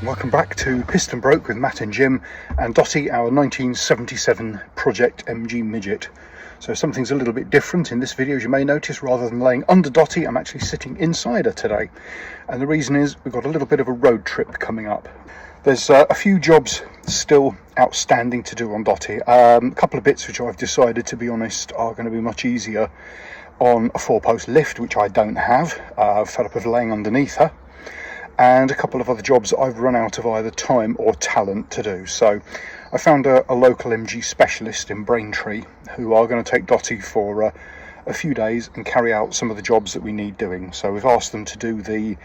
Welcome back to Piston Broke with Matt and Jim and Dotty, our 1977 Project MG Midget. So something's a little bit different in this video, as you may notice. Rather than laying under Dotty, I'm actually sitting inside her today. And the reason is we've got a little bit of a road trip coming up. There's a few jobs still outstanding to do on Dotty. A couple of bits which I've decided, to be honest, are going to be much easier on a 4-post lift, which I don't have. I've fed up with laying underneath her. And a couple of other jobs that I've run out of either time or talent to do. So I found a local MG specialist in Braintree who are going to take Dotty for a few days and carry out some of the jobs that we need doing. So we've asked them to do the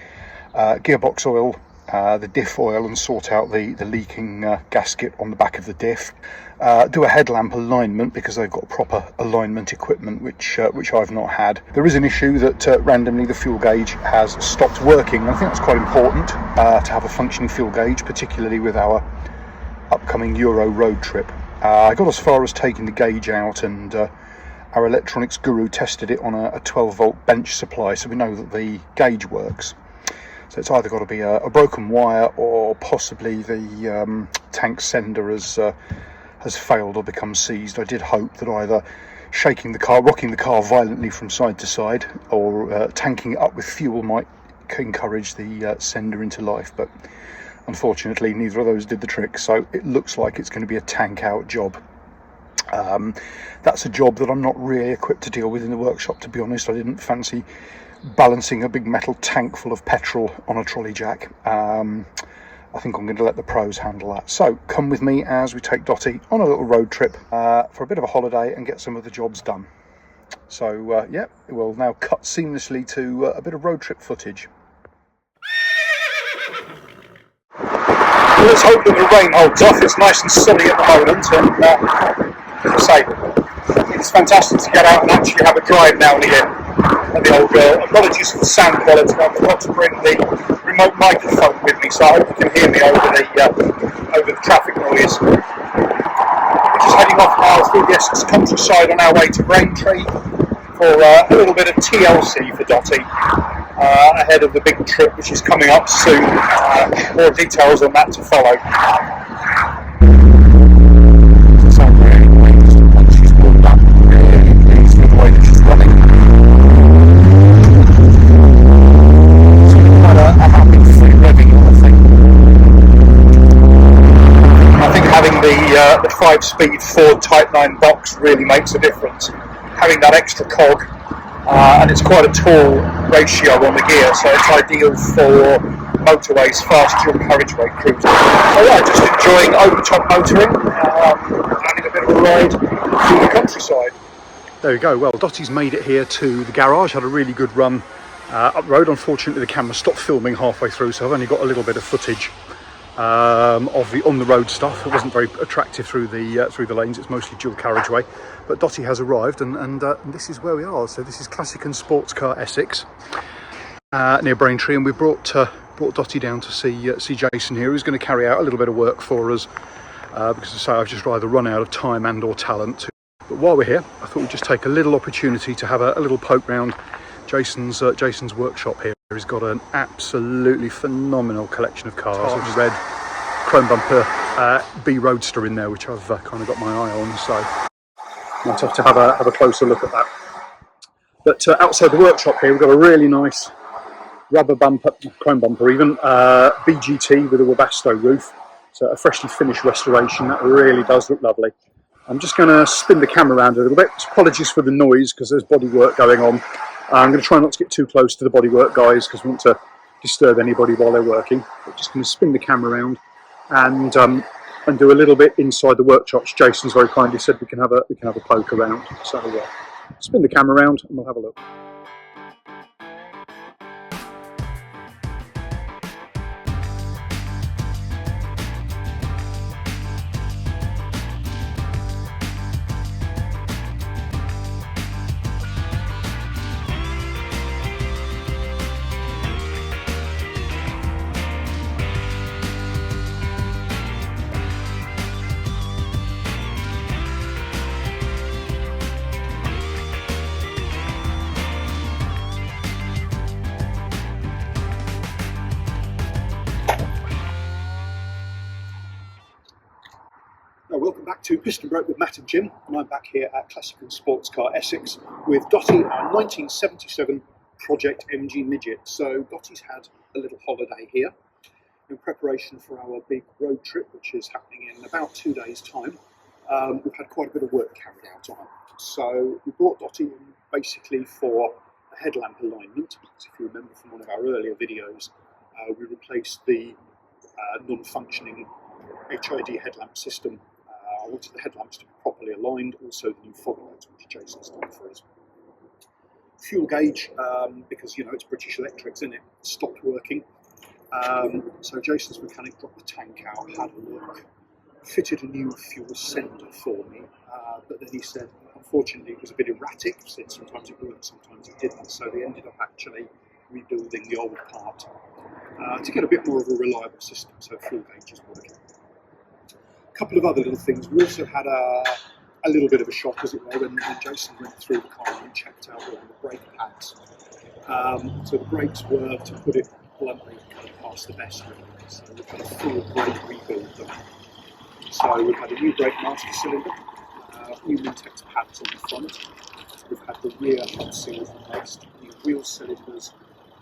gearbox oil, the diff oil, and sort out the leaking gasket on the back of the diff. Do a headlamp alignment because they've got proper alignment equipment, which I've not had. There is an issue that randomly the fuel gauge has stopped working. I think that's quite important to have a functioning fuel gauge, particularly with our upcoming Euro road trip. I got as far as taking the gauge out, and our electronics guru tested it on a 12-volt bench supply, so we know that the gauge works. So it's either got to be a broken wire, or possibly the tank sender has failed or become seized. I did hope that either shaking the car, rocking the car violently from side to side, or tanking it up with fuel might encourage the sender into life, but unfortunately neither of those did the trick. So it looks like it's going to be a tank out job. That's a job that I'm not really equipped to deal with in the workshop, to be honest. I didn't fancy balancing a big metal tank full of petrol on a trolley jack. I think I'm going to let the pros handle that. So come with me as we take Dotty on a little road trip for a bit of a holiday and get some of the jobs done. So yeah, we'll now cut seamlessly to a bit of road trip footage. Let's hope that the rain holds off. It's nice and sunny at the moment, and as I say, it's fantastic to get out and actually have a drive now and again. And the old apologies for the sound quality. I forgot to bring the remote microphone with me, so I hope you can hear me over the traffic noise. We're just heading off now through the Essex countryside on our way to Braintree for a little bit of TLC for Dotty ahead of the big trip which is coming up soon. More details on that to follow. The 5-speed Ford Type 9 box really makes a difference. Having that extra cog, and it's quite a tall ratio on the gear, so it's ideal for motorways, fast dual carriageway cruising. So yeah, just enjoying open-top motoring, having a bit of a ride through the countryside. There we go. Well, Dotty's made it here to the garage. Had a really good run up the road. Unfortunately, the camera stopped filming halfway through, so I've only got a little bit of footage of the on-the-road stuff. It wasn't very attractive through the lanes. It's mostly dual carriageway, but Dotty has arrived, and this is where we are. So this is Classic and Sports Car Essex near Braintree, and we brought Dotty down to see Jason here, who's going to carry out a little bit of work for us because, as I say, I've just either run out of time and or talent. But while we're here, I thought we'd just take a little opportunity to have a little poke round Jason's workshop here. He's got an absolutely phenomenal collection of cars. There's a red chrome bumper B Roadster in there, which I've kind of got my eye on, so might have to have a closer look at that. But outside the workshop here, we've got a really nice rubber bumper, chrome bumper even, BGT with a Webasto roof. So a freshly finished restoration. That really does look lovely. I'm just going to spin the camera around a little bit. Apologies for the noise because there's body work going on. I'm going to try not to get too close to the bodywork guys because we want to disturb anybody while they're working. But just going to spin the camera around and do a little bit inside the workshops. Jason's very kindly said we can have a poke around. So spin the camera around and we'll have a look. to Piston Broke with Matt and Jim, and I'm back here at Classic and Sports Car Essex with Dotty, our 1977 Project MG Midget. So Dotty's had a little holiday here in preparation for our big road trip, which is happening in about 2 days' time. We've had quite a bit of work carried out on it. So we brought Dotty in basically for a headlamp alignment. So if you remember from one of our earlier videos, we replaced the non-functioning HID headlamp system. I wanted the headlamps to be properly aligned, also the new fog lights, which Jason's done for us. Fuel gauge, because you know it's British Electrics, isn't it? Stopped working. So Jason's mechanic dropped the tank out, had a look, fitted a new fuel sender for me, but then he said unfortunately it was a bit erratic, said sometimes it worked, sometimes it didn't, so they ended up actually rebuilding the old part to get a bit more of a reliable system, so fuel gauge is working. A couple of other little things. We also had a little bit of a shock, as it were, when Jason went through the car and checked out all the brake pads. So the brakes were, to put it bluntly, kind of past the best really. So we've had a full brake rebuild done. So we've had a new brake master cylinder, new Mintex pads on the front. We've had the rear hub seals replaced, new wheel cylinders,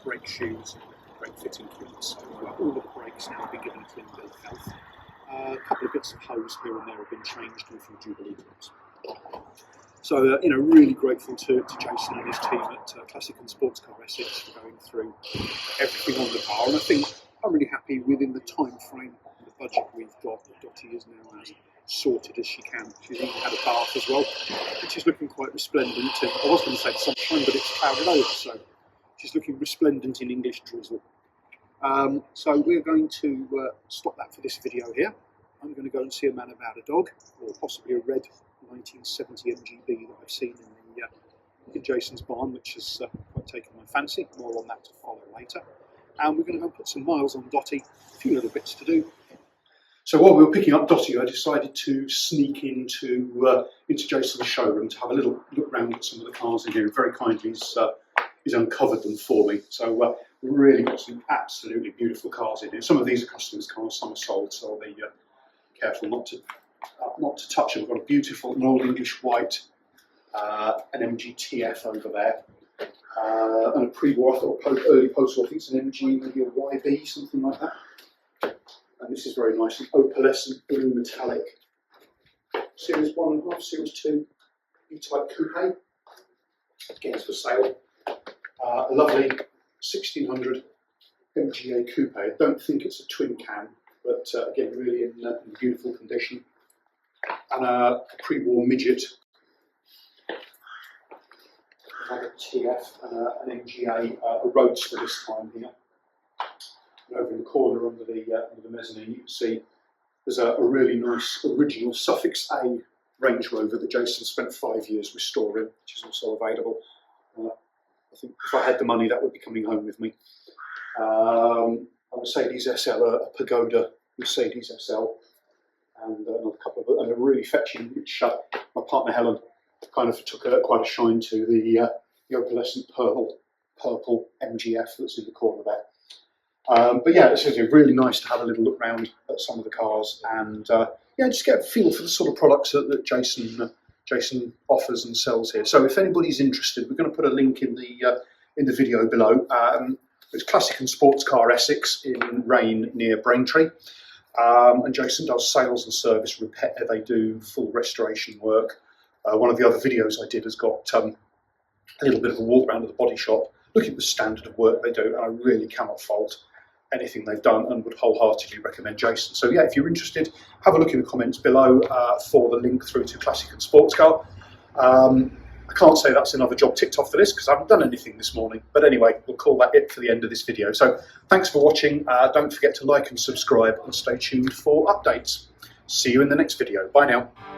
brake shoes, brake fitting kits. So all of the brakes now have been given a clean bill of health. A couple of bits of hose here and there have been changed with some Jubilee clips. So, you know, really grateful to Jason and his team at Classic and Sports Car Essex for going through everything on the car. And I think I'm really happy within the time frame and the budget we've got that Dotty is now as sorted as she can. She's even had a bath as well, which is looking quite resplendent. I was going to say sunshine, but it's clouded over, so she's looking resplendent in English drizzle. So we're going to stop that for this video here. I'm going to go and see a man about a dog, or possibly a red 1970 MGB that I've seen in Jason's barn, which has quite taken my fancy. More on that to follow later. And we're going to go and put some miles on Dotty, a few little bits to do. So while we were picking up Dotty, I decided to sneak into Jason's showroom to have a little look round at some of the cars in here. Very kindly, he's uncovered them for me. So we've really got some absolutely beautiful cars in here. Some of these are customers' cars, some are sold, so I'll be careful not to touch them. We've got a beautiful, an old English white, an MG TF over there, and a pre-war, I thought early post-war, I think it's an MG, maybe a YB, something like that. And this is very nice, an opalescent blue metallic Series 1.5, Series 2 E-Type Coupe. Again, it's for sale. A lovely 1600 MGA Coupe. I don't think it's a twin cam, but again, really in beautiful condition. And a pre-war midget, another TF, and an MGA, a Roadster this time here. And over in the corner under the mezzanine, you can see there's a really nice original Suffix A Range Rover that Jason spent 5 years restoring, which is also available. I think if I had the money, that would be coming home with me. A Mercedes SL, a Pagoda Mercedes SL, and another couple of, and a really fetching, which my partner Helen kind of took quite a shine to, the opalescent purple MGF that's in the corner there. But yeah, it's really nice to have a little look round at some of the cars and yeah, just get a feel for the sort of products that Jason offers and sells here. So if anybody's interested, we're going to put a link in the video below. It's Classic and Sports Car Essex in Rain near Braintree. And Jason does sales and service repair. They do full restoration work. One of the other videos I did has got a little bit of a walk around of the body shop, looking at the standard of work they do, and I really cannot fault anything they've done and would wholeheartedly recommend Jason. So yeah, if you're interested, have a look in the comments below for the link through to Classic and Sports Car. I can't say that's another job ticked off for this because I haven't done anything this morning. But anyway, we'll call that it for the end of this video. So thanks for watching. Don't forget to like and subscribe and stay tuned for updates. See you in the next video. Bye now.